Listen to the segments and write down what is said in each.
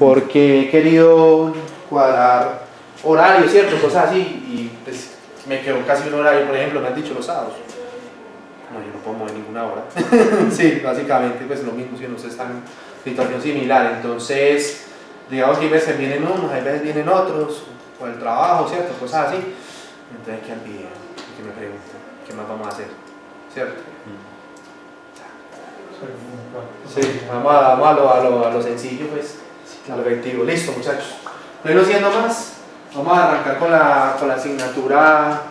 porque he querido cuadrar horarios, ¿cierto? Cosas así, y pues me quedó casi un horario, por ejemplo, me han dicho los sábados. No, yo no puedo mover ninguna hora. Sí, básicamente, pues lo mismo si no se está en situación similar. Entonces, digamos que hay veces vienen unos, hay veces vienen otros, o el trabajo, ¿cierto? Cosas así. Entonces hay que al video, que me pregunten, ¿qué más vamos a hacer? ¿Cierto? Sí, vamos a lo sencillo, pues, a lo efectivo. Listo, muchachos. No siendo más, vamos a arrancar con la asignatura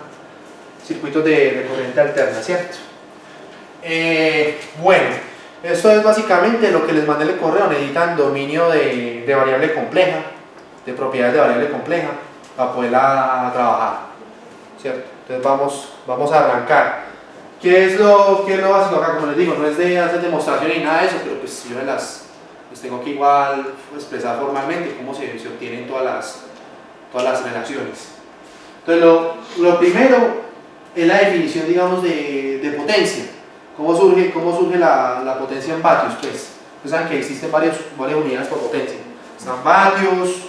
circuitos de corriente alterna, ¿cierto? Bueno, esto es básicamente lo que les mandé en el correo. Necesitan dominio de variable compleja, de propiedades de variable compleja, para poderla trabajar, ¿cierto? Entonces vamos a arrancar. ¿Qué es lo básico acá? Como les digo, no es de hacer demostración ni nada de eso, pero pues yo les tengo que igual expresar formalmente cómo se obtienen todas las relaciones. Entonces lo primero es la definición, digamos, de potencia. ¿Cómo surge la potencia en vatios? Pues ustedes saben que existen varias unidades por potencia. Están vatios,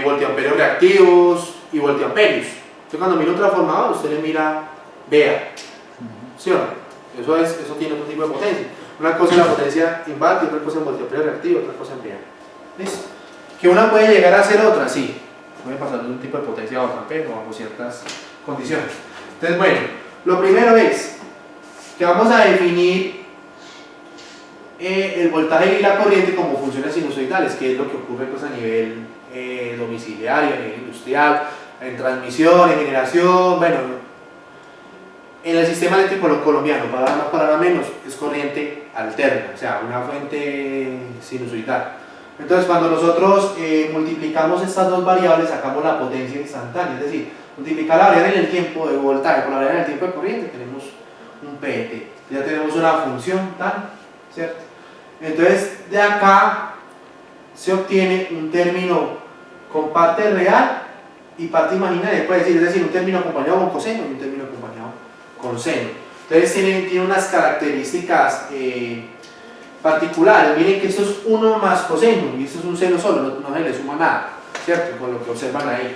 voltiamperios reactivos y voltiamperios. Entonces cuando mira un transformador, usted le mira VA. ¿Sí o no? Eso tiene otro tipo de potencia. Una cosa es la potencia en vatio, otra cosa en voltiamperio reactivo, otra cosa en VA. ¿Listo? ¿Que una puede llegar a ser otra? Sí. Puede pasar de un tipo de potencia a otra, pero bajo ciertas condiciones. Entonces, bueno, lo primero es que vamos a definir el voltaje y la corriente como funciones sinusoidales, que es lo que ocurre pues, a nivel domiciliario, a nivel industrial, en transmisión, en generación, bueno, en el sistema eléctrico colombiano, para dar más, para dar menos, es corriente alterna, o sea, una fuente sinusoidal. Entonces, cuando nosotros multiplicamos estas dos variables, sacamos la potencia instantánea, es decir, multiplicar la variable en el tiempo de voltaje por la variable en el tiempo de corriente, tenemos un PET, ya tenemos una función tal, ¿cierto? Entonces, de acá se obtiene un término con parte real y parte imaginaria, puede decir, es decir, un término acompañado con coseno y un término acompañado con seno. Entonces tiene unas características particulares. Miren que esto es 1 más coseno y esto es un seno solo, no se le suma nada, ¿cierto? Con lo que observan ahí.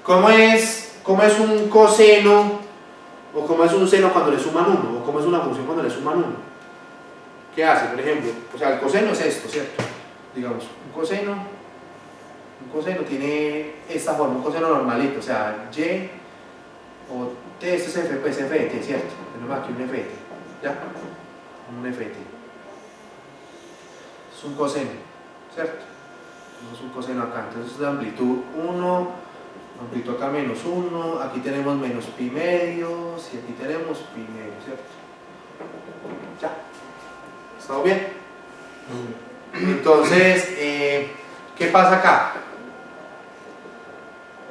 ¿Cómo es un coseno o cómo es un seno cuando le suman 1? ¿O cómo es una función cuando le suman 1? ¿Qué hace, por ejemplo? O sea, el coseno es esto, ¿cierto? Digamos, un coseno tiene esta forma, un coseno normalito, o sea, y o t, este es f, pues f de t, ¿cierto? Tenemos aquí un f de t, ¿ya? Un f de t. Es un coseno, ¿cierto? Tenemos un coseno acá, entonces es de amplitud 1, amplitud acá menos 1, aquí tenemos menos pi medios y aquí tenemos pi medio, ¿cierto? Ya. ¿Estamos bien? Entonces, ¿qué pasa acá?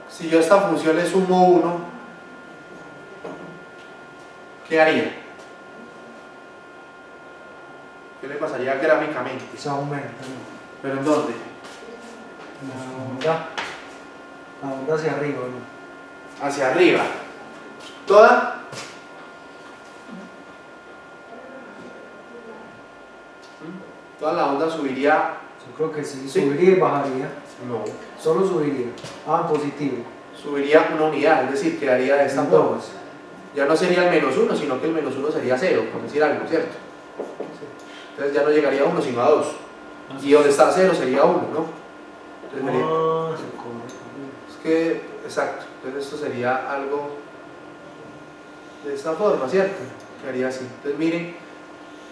Si yo a esta función le sumo 1, ¿qué haría? ¿Qué le pasaría gráficamente? Se aumenta, ¿no? ¿Pero en dónde? La onda hacia arriba, ¿no? Hacia arriba. ¿Toda? Toda la onda subiría. Yo creo que sí, ¿Sí? subiría y bajaría. No. Solo subiría. Ah, positivo. Subiría una unidad, es decir, quedaría de esta forma. Entonces, Ya no sería el menos 1, sino que el menos 1 sería 0, por decir algo, ¿cierto? Entonces ya no llegaría a 1, sino a 2. Y donde está 0 sería 1, ¿no? Entonces, es que, exacto, entonces esto sería algo de esta forma, ¿cierto? Quedaría así. Entonces miren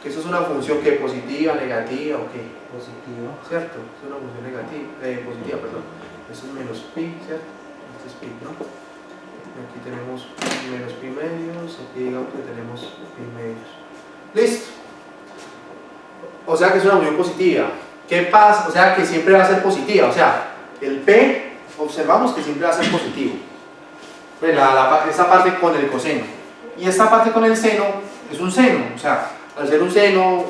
que eso es una función que positiva, negativa o qué. positivo. ¿Cierto? Es una función negativa, positiva, perdón. Esto es menos pi, ¿cierto? Este es pi, ¿no? Y aquí tenemos menos pi medios, aquí digamos que tenemos pi medios. Listo. O sea que es una función positiva. ¿Qué pasa? O sea que siempre va a ser positiva. O sea, el p, observamos que siempre va a ser positivo. Pues esta parte con el coseno. Y esta parte con el seno es un seno. O sea, al ser un seno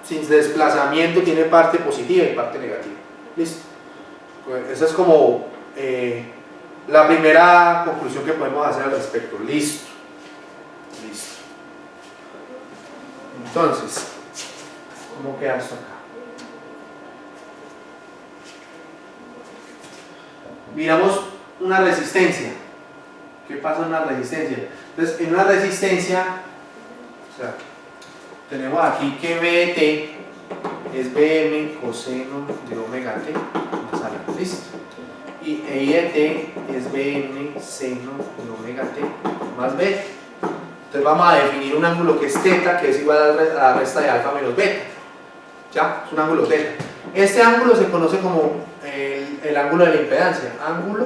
sin desplazamiento tiene parte positiva y parte negativa. Listo. Pues esa es como la primera conclusión que podemos hacer al respecto. Listo. Listo. Entonces, ¿cómo queda esto acá? miramos una resistencia. ¿Qué pasa en una resistencia? Entonces, en una resistencia, o sea, tenemos aquí que BT es BM coseno de omega t más alfa, ¿listo? Y EIT es BM seno de omega t más beta. Entonces vamos a definir un ángulo que es θ, que es igual a la resta de alfa menos beta. ¿Ya? Es un ángulo θ. Este ángulo se conoce como el ángulo de la impedancia. Ángulo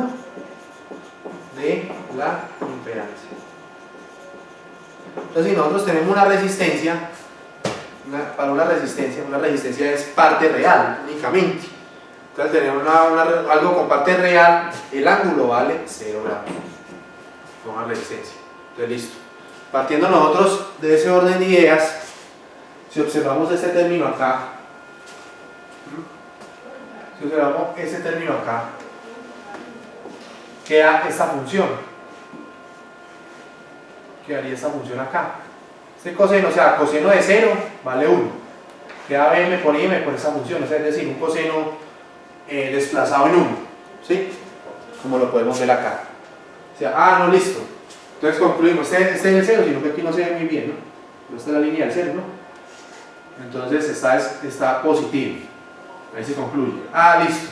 de la impedancia. Entonces, si nosotros tenemos una resistencia, para una resistencia es parte real únicamente. Entonces, tenemos algo con parte real, el ángulo vale 0 grados. Con una resistencia. Entonces, listo. Partiendo nosotros de ese orden de ideas, si observamos este término acá, queda esta función. Quedaría esta función acá. Este coseno, o sea, coseno de 0 vale 1. Queda BM por IM por esa función, o sea, es decir, un coseno desplazado en 1. ¿Sí? Como lo podemos ver acá. O sea, no, listo. Entonces concluimos, este es el 0, sino que aquí no se ve muy bien, ¿no? Pero esta es la línea del 0, ¿no? Entonces está positivo. Ahí se concluye. Listo.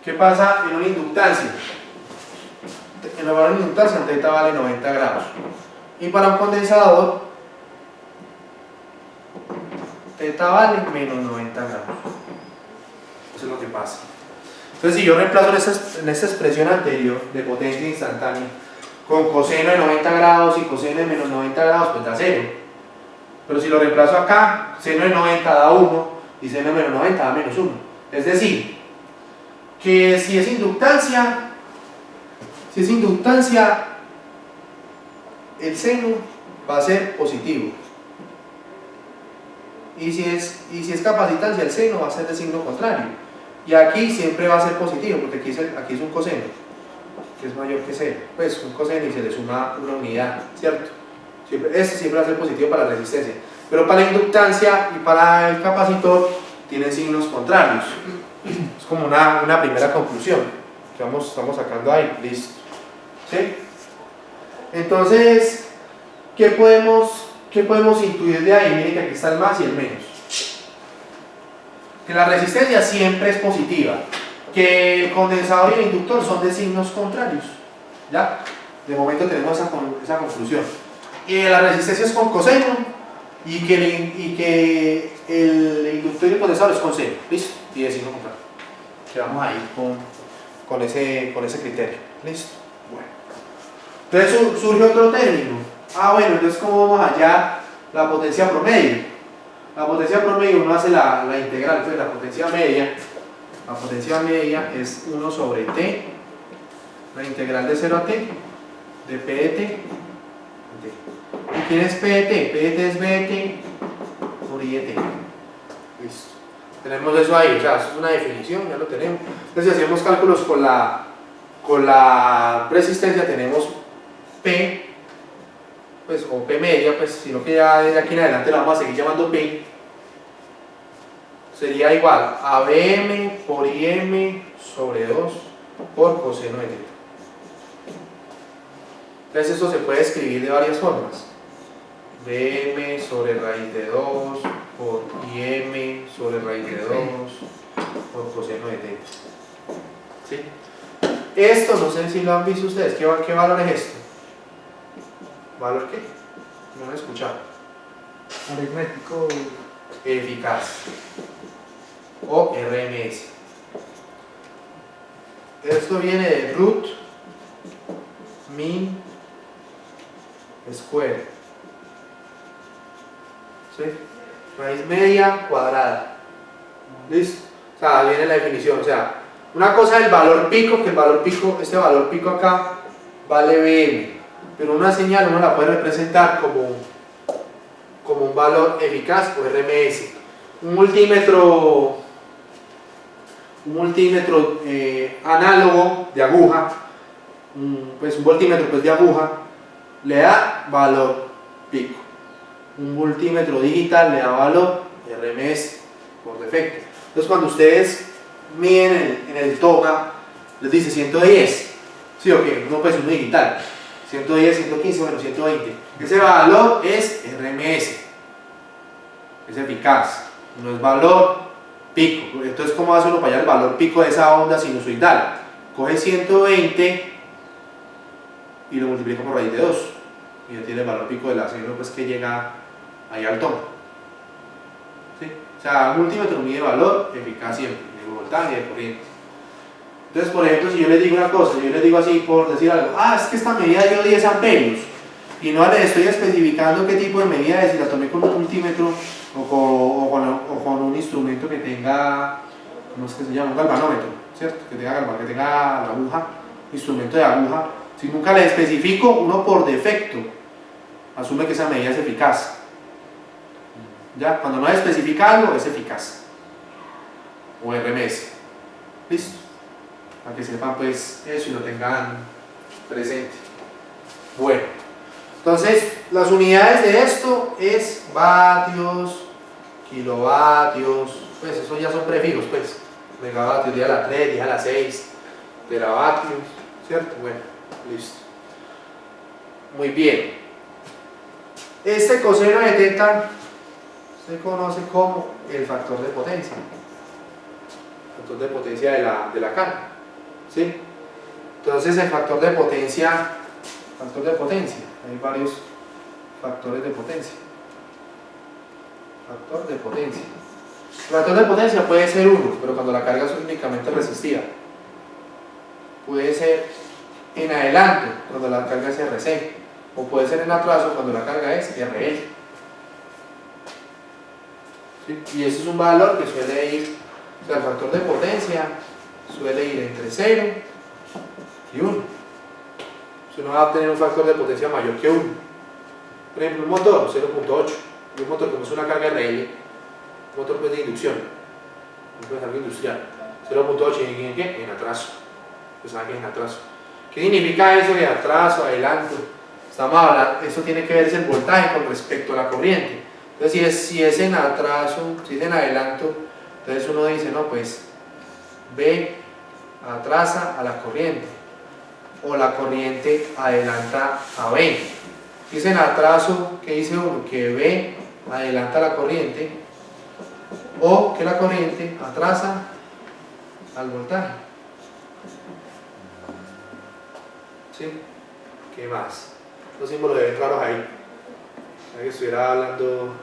¿Qué pasa en una inductancia? En la valor de inductancia, θ vale 90 grados. Y para un condensador, θ vale menos 90 grados. Eso es lo que pasa. Entonces, si yo reemplazo en esta expresión anterior de potencia instantánea con coseno de 90 grados y coseno de menos 90 grados, pues da 0. Pero si lo reemplazo acá, seno de 90 da 1 y seno de menos 90 da menos 1. Es decir, que si es inductancia, el seno va a ser positivo. Y si es capacitancia, el seno va a ser de signo contrario. Y aquí siempre va a ser positivo, porque aquí es un coseno, que es mayor que 0. Pues un coseno y se le suma una unidad, ¿cierto? Este siempre va a ser positivo para la resistencia. Pero para la inductancia y para el capacitor tienen signos contrarios. Es como una primera conclusión que estamos sacando ahí. Listo. ¿Sí? Entonces, ¿qué podemos intuir de ahí? Miren que aquí está el más y el menos. Que la resistencia siempre es positiva, que el condensador y el inductor son de signos contrarios. ¿Ya? De momento tenemos esa conclusión. Y la resistencia es con coseno y que el inductor y el condensador es con seno. ¿Listo? Y de signo contrario. Quedamos ahí con ese criterio. ¿Listo? Bueno. Entonces surge otro término. Bueno, entonces ¿cómo vamos a hallar la potencia promedio? La potencia promedio uno hace la integral, pues la potencia media es 1 sobre t, la integral de 0 a t, de p de t. ¿Y quién es p de t? P de t es b de t por i de t. Listo. Tenemos eso ahí, o sea, eso es una definición, ya lo tenemos. Entonces si hacemos cálculos con la resistencia tenemos p, pues, o P media, pues, sino que ya desde aquí en adelante la vamos a seguir llamando P, sería igual a Bm por Im sobre 2 por coseno de θ. Entonces esto se puede escribir de varias formas. Bm sobre raíz de 2 por Im sobre raíz de 2 por coseno de θ. ¿Sí? Esto no sé si lo han visto ustedes. ¿Qué valor es esto? ¿Valor qué? No lo he escuchado. Aritmético Eficaz. O RMS. Esto viene de root mean square. ¿Sí? Raíz media cuadrada. ¿Listo? O sea, viene la definición. O sea, una cosa es el valor pico, que el valor pico, este valor pico acá, vale BM. Pero una señal uno la puede representar como un valor eficaz o RMS. Un multímetro análogo de aguja, pues un voltímetro pues de aguja, le da valor pico. Un multímetro digital le da valor RMS por defecto. Entonces cuando ustedes mide en el toma, les dice 110, ¿sí o qué? No pues uno digital, 110, 115, bueno, 120. Ese valor es RMS, es eficaz, no es valor pico. Entonces, ¿cómo hace uno para hallar el valor pico de esa onda sinusoidal? Coge 120 y lo multiplica por raíz de 2 y ya tiene el valor pico de la seno, pues que llega ahí al toma. ¿Sí? O sea, un multímetro mide valor eficaz siempre, de voltaje y de corriente. Entonces, por ejemplo, si yo les digo una cosa, yo les digo así por decir algo, es que esta medida dio 10 amperios y no les estoy especificando qué tipo de medida es, si la tomé con un multímetro o con un instrumento que tenga, ¿cómo es que se llama? Un galvanómetro, ¿cierto? Que tenga la aguja, instrumento de aguja. Si nunca le especifico, uno por defecto asume que esa medida es eficaz. ¿Ya? Cuando no especifica algo, es eficaz. O RMS. ¿Listo? Para que sepan pues eso y lo tengan presente. Bueno, entonces las unidades de esto es vatios, kilovatios, pues eso ya son prefijos, pues. Megavatios, día a la 3, día a la 6, teravatios, ¿cierto? Bueno, listo. Muy bien. Este coseno de teta se conoce como el factor de potencia. Factor de potencia de la carga. ¿Sí? Entonces el factor de potencia, hay varios factores de potencia. Factor de potencia. El factor de potencia puede ser 1, pero cuando la carga es únicamente resistiva. Puede ser en adelanto, cuando la carga es RC. O puede ser en atraso, cuando la carga es RL. ¿Sí? Y ese es un valor que suele ir, o sea, el factor de potencia suele ir entre 0 y 1. Si uno va a obtener un factor de potencia mayor que 1. Por ejemplo, un motor 0.8. Y un motor como es una carga RL, un motor pues de inducción, es algo industrial, 0.8 ¿en qué? En atraso. Pues aquí en atraso. ¿Qué significa eso de atraso, adelanto? Estamos hablando, eso tiene que ver el voltaje con respecto a la corriente. Entonces, si es en atraso, si es en adelanto, entonces uno dice, no, pues B atrasa a la corriente o la corriente adelanta a B. Si es en atraso, ¿qué dice uno? Que B adelanta a la corriente o que la corriente atrasa al voltaje. ¿Sí? ¿Qué más? Los símbolos se ven claros ahí. Hay que estuviera hablando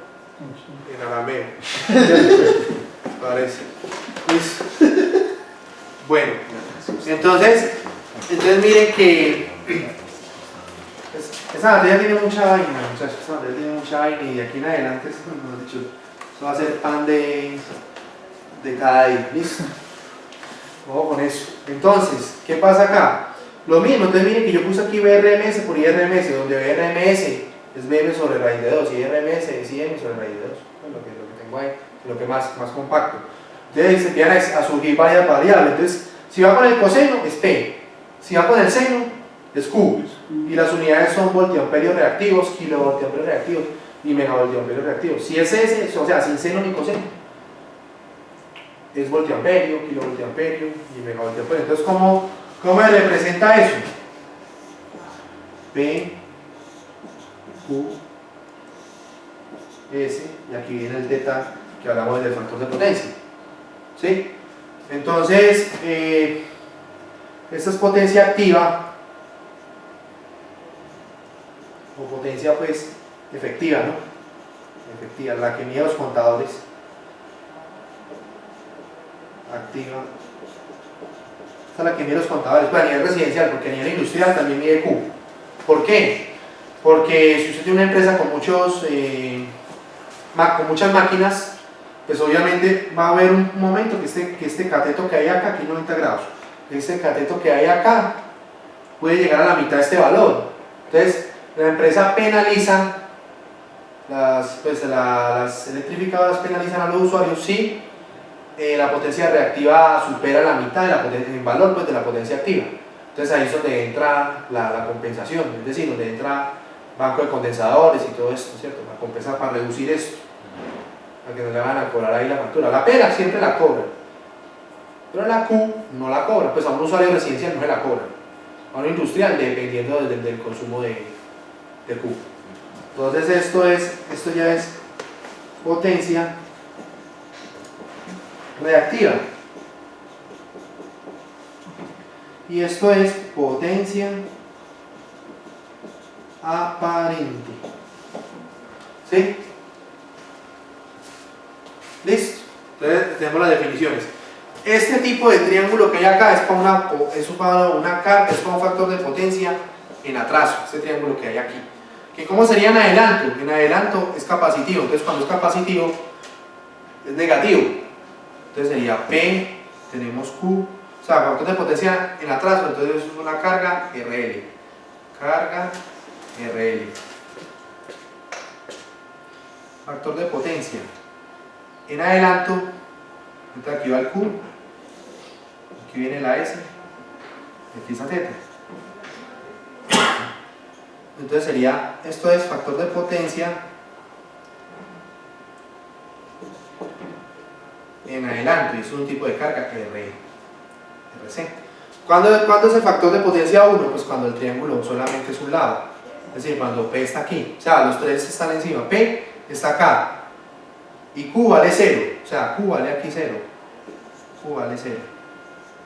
en arameo. Parece. Listo. Bueno, entonces miren que esa materia tiene mucha vaina, muchachos. Esa materia tiene mucha vaina y de aquí en adelante, como he dicho, eso va a ser pan de cada día. ¿Listo? Ojo con eso. Entonces, ¿qué pasa acá? Lo mismo, entonces miren que yo puse aquí BRMS por IRMS, donde BRMS es BM sobre raíz de 2 y IRMS es IM sobre raíz de 2. Lo que tengo ahí, lo que más compacto. Entonces se empiezan a surgir varias variables. Entonces, si va con el coseno, es P. Si va con el seno, es Q. Y las unidades son voltiamperios reactivos, kilovoltiamperios reactivos y megavoltiamperios reactivos. Si es S, o sea, sin seno ni coseno, es voltiamperio, kilovoltiamperio y megavoltiamperio. Entonces, ¿cómo se representa eso? P, Q, S, y aquí viene el teta que hablamos del factor de potencia. ¿Sí? Entonces, esta es potencia activa o potencia pues efectiva, ¿no? Efectiva, la que mide los contadores. Activa. Esta es la que mide los contadores, pues a nivel residencial, porque a nivel industrial también mide Q. ¿Por qué? Porque si usted tiene una empresa con muchas máquinas, pues obviamente va a haber un momento que este cateto que hay acá, aquí 90 grados, este cateto que hay acá puede llegar a la mitad de este valor. Entonces la empresa penaliza, las electrificadoras penalizan a los usuarios si la potencia reactiva supera la mitad de el valor pues, de la potencia activa. Entonces ahí es donde entra la compensación, es decir, donde entra banco de condensadores y todo esto, ¿cierto? Para compensar, para reducir esto, para que no le van a cobrar ahí la factura. La pena siempre la cobran, pero la Q no la cobra, pues a un usuario residencial no se la cobra, a un industrial dependiendo del consumo de Q. Entonces esto ya es potencia reactiva y esto es potencia aparente. ¿Sí? ¿Listo? Entonces tenemos las definiciones. Este tipo de triángulo que hay acá es para una carga, es para un factor de potencia en atraso, este triángulo que hay aquí. ¿Que ¿Cómo sería en adelanto? En adelanto es capacitivo, entonces cuando es capacitivo es negativo. Entonces sería P, tenemos Q, o sea, factor de potencia en atraso, entonces es una carga RL. Carga RL. Factor de potencia en adelanto, entonces aquí va el Q, aquí viene la S, y aquí está θ. Entonces sería, esto es factor de potencia en adelanto, y eso es un tipo de carga RC. ¿Cuándo es el factor de potencia 1? Pues cuando el triángulo solamente es un lado, es decir, cuando P está aquí, o sea, los tres están encima, P está acá, y Q vale 0, o sea, Q vale aquí 0, Q vale 0.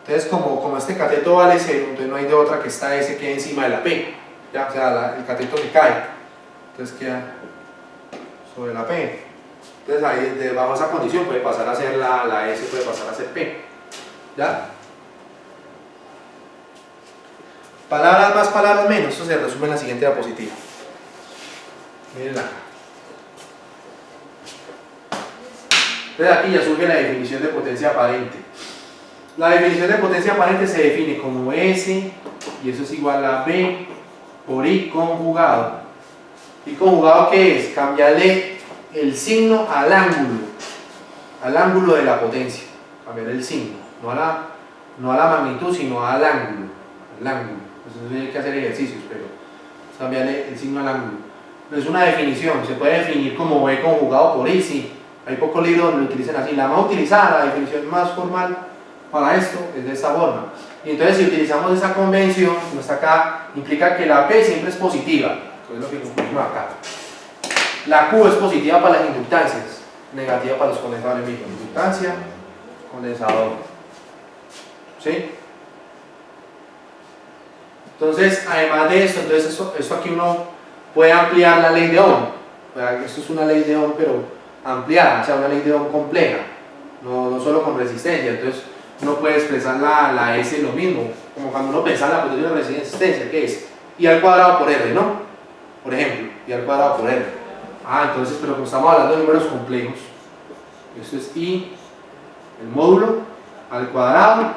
Entonces, como este cateto vale 0, entonces no hay de otra que esta S quede encima de la P, ¿ya? O sea, el cateto se cae, entonces queda sobre la P. Entonces, ahí, bajo esa condición puede pasar a ser la S, puede pasar a ser P, ¿ya? Palabras más, palabras menos, esto se resume en la siguiente diapositiva. Mírenla. Entonces aquí ya surge la definición de potencia aparente. La definición de potencia aparente se define como S, y eso es igual a B por I conjugado. ¿Y conjugado qué es? Cambiarle el signo al ángulo de la potencia. Cambiar el signo, no a la magnitud, sino al ángulo. Eso hay que hacer ejercicios, pero cambiarle el signo al ángulo. Es una definición, se puede definir como B conjugado por I, sí. Hay pocos libros donde lo utilicen así. La más utilizada, la definición más formal para esto es de esta forma. Y entonces si utilizamos esa convención, como está acá, implica que la P siempre es positiva, que es lo que pusimos acá. La Q es positiva para las inductancias, negativa para los condensadores mismos. Inductancia, condensador. ¿Sí? Entonces, además de esto, entonces esto aquí uno puede ampliar la ley de Ohm. Esto es una ley de Ohm, pero ampliada, o sea, una ley de Ohm compleja, no solo con resistencia. Entonces uno puede expresar la S lo mismo, como cuando uno piensa en la potencia de resistencia, que es I al cuadrado por R, ¿no? Por ejemplo, I al cuadrado por R. Entonces, pero como estamos hablando de números complejos, esto es I, el módulo, al cuadrado,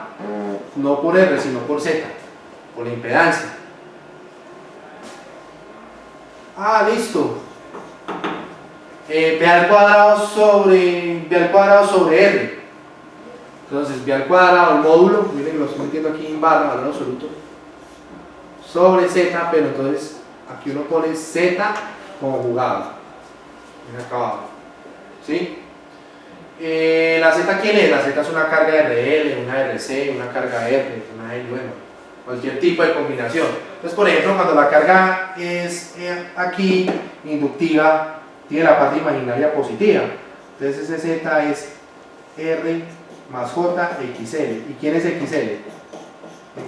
no por R, sino por Z, por la impedancia. Listo. B al cuadrado sobre R. Entonces B al cuadrado, el módulo, miren que lo estoy metiendo aquí en barra, valor absoluto, sobre Z, pero entonces aquí uno pone Z conjugado, bien acá abajo, ¿sí? La Z, ¿quién es? La Z es una carga RL, una RC, una carga R, una L, bueno, cualquier tipo de combinación. Entonces, por ejemplo, cuando la carga es aquí inductiva, tiene la parte imaginaria positiva, entonces ese Z es R más J XL. ¿Y quién es XL?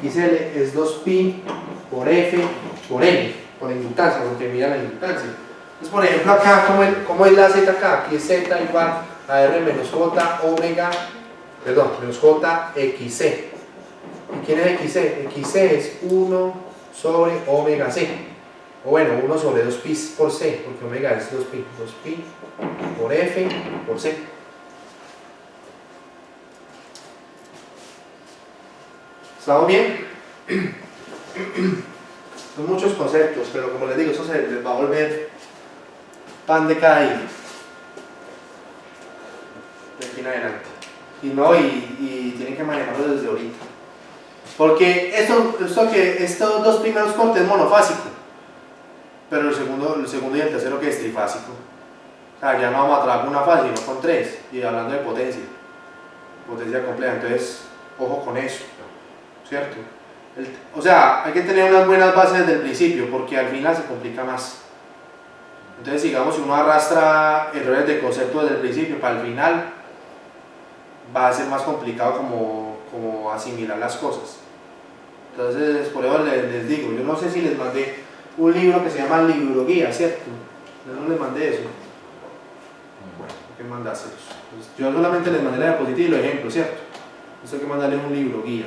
XL es 2pi por F por N, por inductancia, porque mira la inductancia. Entonces, por ejemplo, acá, ¿cómo es la Z acá? Aquí es Z igual a R menos J omega, perdón, menos J XC. ¿Y quién es XC? XC es 1 sobre omega C. O bueno, 1 sobre 2pi por C, porque omega es 2pi. 2pi por F por C. ¿Estamos bien? Son muchos conceptos, pero como les digo, eso se les va a volver pan de cada día. De aquí en adelante. Y tienen que manejarlo desde ahorita. Porque estos dos primeros cortes es monofásico. Pero el segundo y el tercero que es trifásico. O sea, ya no vamos a trabajar con una fase, sino con tres. Y hablando de potencia compleja. Entonces, Ojo con eso, ¿cierto? O sea, hay que tener unas buenas bases desde el principio, porque al final se complica más. Entonces, digamos, si uno arrastra errores de concepto desde el principio para el final, va a ser más complicado como asimilar las cosas. Entonces, por eso les digo, yo no sé si les mandé un libro que se llama Libro Guía, ¿cierto? Yo no les mandé eso. Bueno, hay que mandárselos. Pues yo solamente les mandé la diapositiva y los ejemplos, ¿cierto? Eso hay que mandarles un libro guía.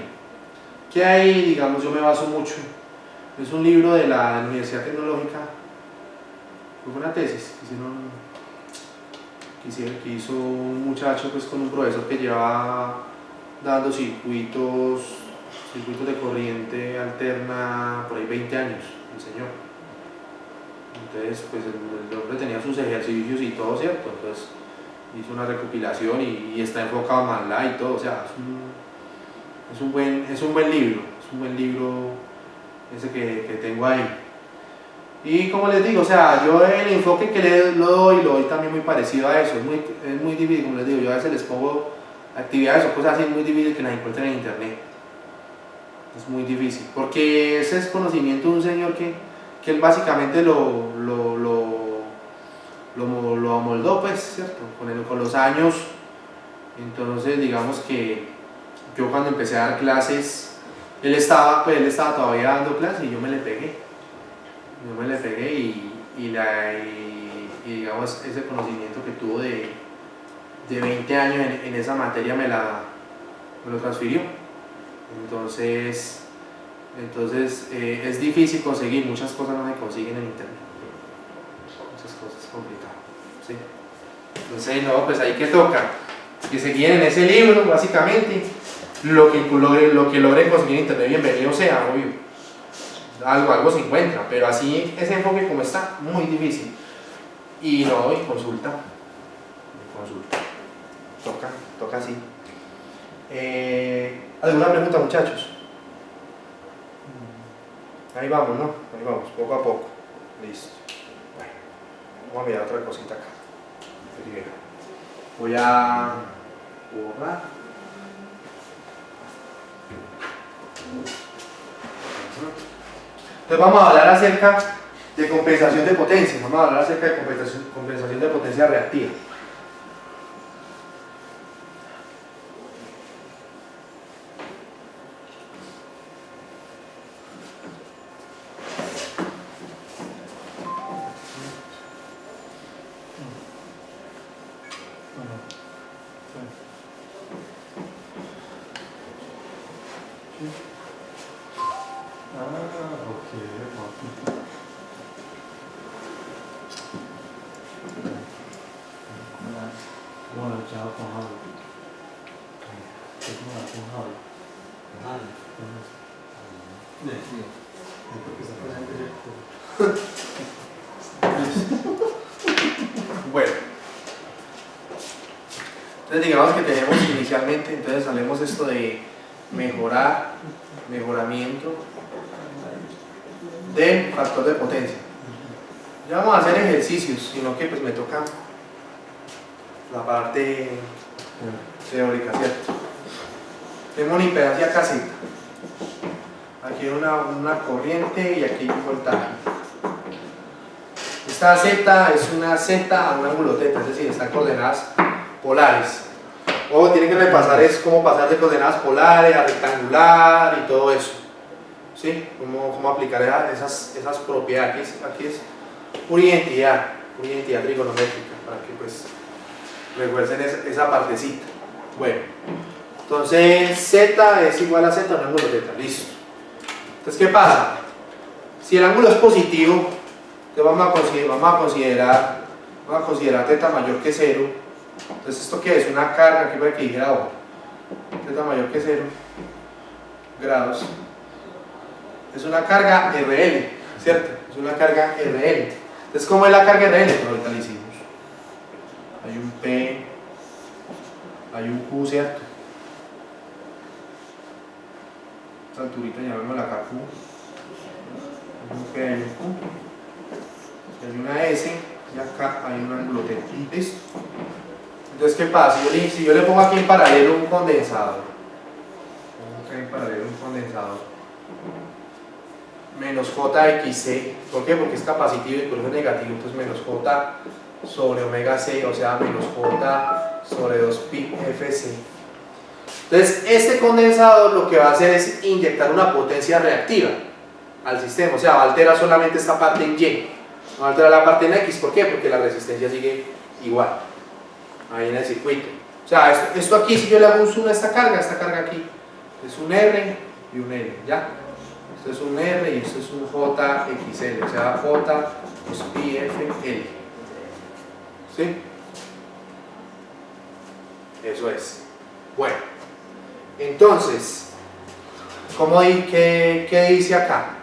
Que ahí, digamos, yo me baso mucho. Es un libro de la Universidad Tecnológica. Fue una tesis que hizo un muchacho pues, con un profesor que llevaba dando circuitos de corriente alterna por ahí 20 años, el señor. Entonces, pues el hombre tenía sus ejercicios y todo, ¿cierto? Entonces hizo una recopilación y está enfocado más la y todo, o sea, es un buen libro ese que tengo ahí. Y como les digo, o sea, yo el enfoque que lo doy también muy parecido a eso, es muy difícil, como les digo, yo a veces les pongo actividades o cosas así, es muy difícil que las encuentren en internet, es muy difícil, porque ese es conocimiento de un señor que él básicamente lo amoldó, pues, ¿cierto? Con los años. Entonces, digamos que yo cuando empecé a dar clases, él estaba todavía dando clases y yo me le pegué y digamos ese conocimiento que tuvo de 20 años en esa materia me lo transfirió. Entonces es difícil conseguir, muchas cosas no se consiguen en internet, muchas cosas complicadas, ¿sí? Entonces no, pues ahí que toca que se guíen en ese libro básicamente, lo que logren conseguir en internet, bienvenido sea, obvio. Algo se encuentra, pero así ese enfoque como está, muy difícil. Y no, y consulta. Toca así. ¿Alguna pregunta, muchachos? Ahí vamos, ¿no? Ahí vamos, poco a poco. Listo. Bueno, vamos a mirar otra cosita acá. Voy a borrar. Entonces vamos a hablar acerca de compensación de potencia. Vamos a hablar acerca de compensación de potencia reactiva. Bueno, entonces digamos que tenemos inicialmente, entonces hablemos esto de mejoramiento del factor de potencia. Ya vamos a hacer ejercicios, sino que pues me toca la parte teórica, ¿cierto? Tengo una impedancia KZ. Aquí hay una corriente y aquí hay un voltaje. Esta Z es una Z a un ángulo θ, es decir, están coordenadas polares. O tienen que repasar es cómo pasar de coordenadas polares a rectangular y todo eso. ¿Sí? Cómo aplicar esas propiedades. Aquí es una identidad trigonométrica, para que pues refuercen esa partecita. Bueno, entonces Z es igual a Z a un ángulo θ, listo. Entonces, ¿qué pasa? Si el ángulo es positivo, entonces vamos a considerar θ mayor que 0. Entonces, ¿esto qué es? Una carga, aquí para que dijera ojo. θ mayor que 0 grados. Es una carga RL, ¿cierto? Es una carga RL. Entonces, ¿cómo es la carga RL? Pues ahorita lo hicimos. Hay un P, hay un Q, ¿cierto? Esta alturita llamémosla acá Q. Hay un P, hay un Q. Hay una S y acá hay un ángulo θ. ¿Listo? Entonces, ¿qué pasa? Si yo le pongo aquí en paralelo un condensador, para leer un condensador. Menos JXC, ¿por qué? Porque es capacitivo y por eso es negativo, entonces menos J sobre omega C, o sea, menos J sobre 2pi FC. Entonces, este condensador lo que va a hacer es inyectar una potencia reactiva al sistema, o sea, va a alterar solamente esta parte en Y, no va a alterar la parte en X, ¿por qué? Porque la resistencia sigue igual, ahí en el circuito. O sea, esto aquí, si yo le hago un zoom a esta carga aquí, es un R y un L, ¿ya? Esto es un R y esto es un JXL, o sea, J es pi F L. ¿Sí? Eso es. Bueno, entonces, ¿qué dice acá?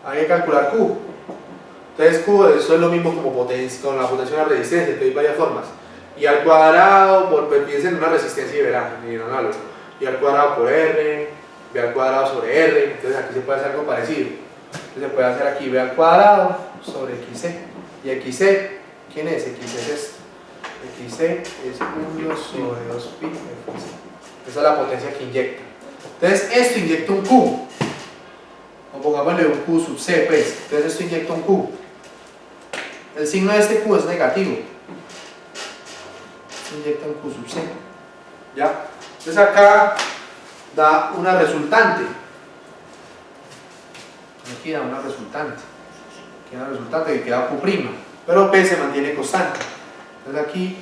Hay que calcular Q. Entonces Q, eso es lo mismo como potencia, con la potencia de la resistencia, entonces hay varias formas. Y al cuadrado, piensen en una resistencia y verán, y al cuadrado por R, B al cuadrado sobre R, entonces aquí se puede hacer algo parecido. Entonces se puede hacer aquí B al cuadrado sobre XC. Y XC, ¿quién es? XC es esto. XC es 1 sobre 2pi FC. Esa es la potencia que inyecta. Entonces esto inyecta un Q. O pongámosle un Q sub C, pues. Entonces esto inyecta un Q. El signo de este Q es negativo. Inyecta un Q sub C. ¿Ya? Entonces acá da una resultante. Aquí da una resultante. Queda una resultante que queda Q', pero P se mantiene constante. Entonces aquí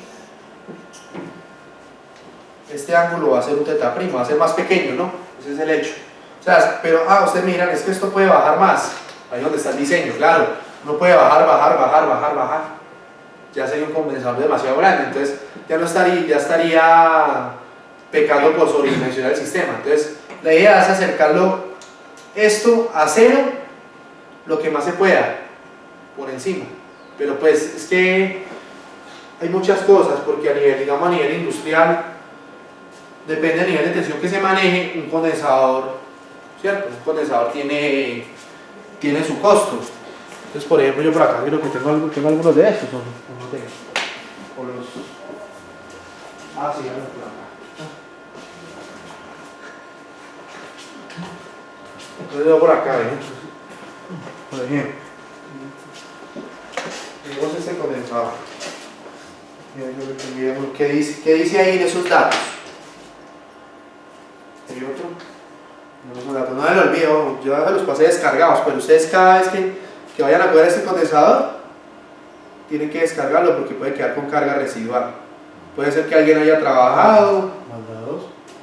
este ángulo va a ser un θ', va a ser más pequeño, ¿no? Ese es el hecho. O sea, pero, ustedes miran, es que esto puede bajar más. Ahí donde está el diseño, claro. No puede bajar. Ya sería un condensador demasiado grande, entonces ya estaría pecando por sobredimensionar el sistema. Entonces, la idea es acercarlo esto a cero lo que más se pueda, por encima. Pero pues es que hay muchas cosas, porque a nivel industrial, depende del nivel de tensión que se maneje, un condensador, ¿cierto? Un condensador tiene su costo. Entonces, por ejemplo, yo por acá creo que tengo algunos de estos, o no tengo. O los... sí, por acá. Entonces yo por acá, por ejemplo, tenemos este condensador. ¿Qué dice ahí en esos datos? ¿Hay otro? No me lo olvido, yo los pasé descargados, pero ustedes cada vez que vayan a coger este condensador tienen que descargarlo porque puede quedar con carga residual. Puede ser que alguien haya trabajado,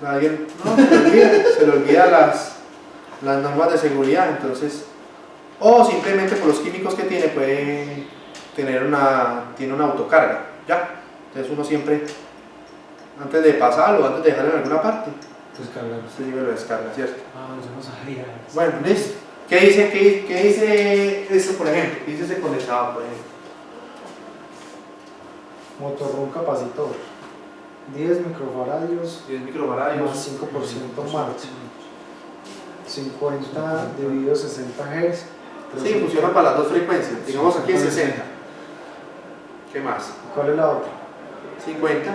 alguien se le olvida las normas de seguridad, entonces, o simplemente por los químicos que tiene puede tener una autocarga, ¿ya? Entonces uno siempre, antes de pasarlo, antes de dejarlo en alguna parte, usted lo descarga, ¿cierto? Yo no sabía. Bueno, listo. ¿Qué dice esto, por ejemplo? ¿Qué dice ese condensador, por ejemplo? Motorrón capacitor. 10 microfaradios. 10 microfaradios. Más 5% marcha. 50 dividido 60 Hz. Sí, funciona para las dos frecuencias. Digamos aquí es 60. ¿Qué más? ¿Cuál es la otra? 50.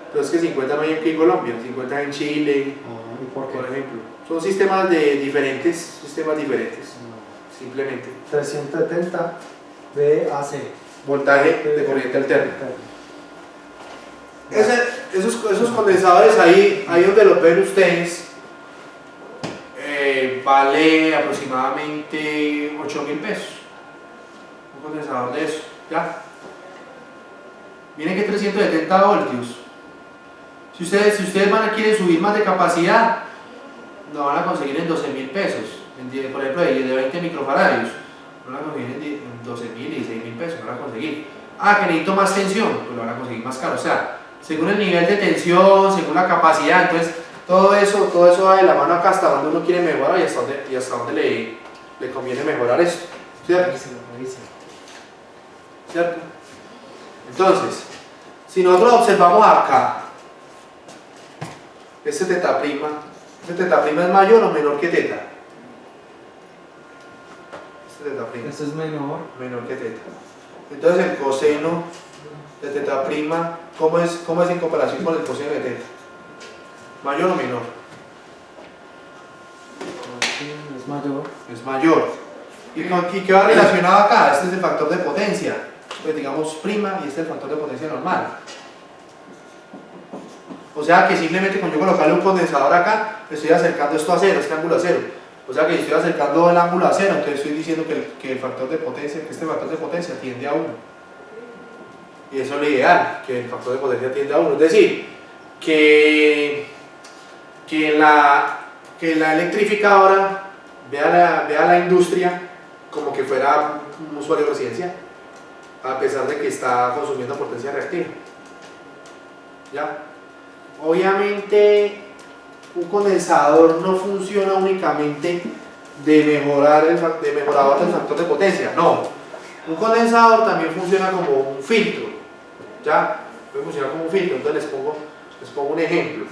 Entonces que 50 no hay aquí en Colombia, 50 en Chile, ¿Y por qué? por ejemplo. Son sistemas diferentes, simplemente. 370 VAC. Voltaje de corriente alterna. Esos condensadores ahí donde los ven ustedes, vale aproximadamente 8.000 pesos. Un condensador de eso, ¿ya? Miren que 370 voltios. Si ustedes quieren subir más de capacidad, lo van a conseguir en 12.000 pesos. Por ejemplo, de 20 microfaradios, lo van a conseguir en 12.000 y 16.000 pesos. Lo van a conseguir. Que necesito más tensión, pues lo van a conseguir más caro. O sea, según el nivel de tensión, según la capacidad, entonces todo eso va de la mano acá hasta donde uno quiere mejorar y hasta donde le conviene mejorar esto. ¿Cierto? ¿Cierto? Entonces, si nosotros observamos acá, este θ', es mayor o menor que θ. Este es menor. Menor que θ. Entonces el coseno de θ', ¿cómo es en comparación con el coseno de θ? ¿Mayor o menor? mayor. ¿Y qué va relacionado acá? Este es el factor de potencia, pues digamos prima, y este es el factor de potencia normal. O sea que simplemente con yo colocarle un condensador acá, estoy acercando esto a cero, este ángulo a cero. O sea que si estoy acercando el ángulo a cero, entonces estoy diciendo que el factor de potencia, que este factor de potencia tiende a 1. Y eso es lo ideal, que el factor de potencia tiende a 1. Es decir, que la electrificadora vea la industria como que fuera un usuario residencial, a pesar de que está consumiendo potencia reactiva. ¿Ya? Obviamente, un condensador no funciona únicamente de mejorador del factor de potencia, no. Un condensador también funciona como un filtro, ¿ya? Puede funcionar como un filtro. Entonces les pongo un ejemplo.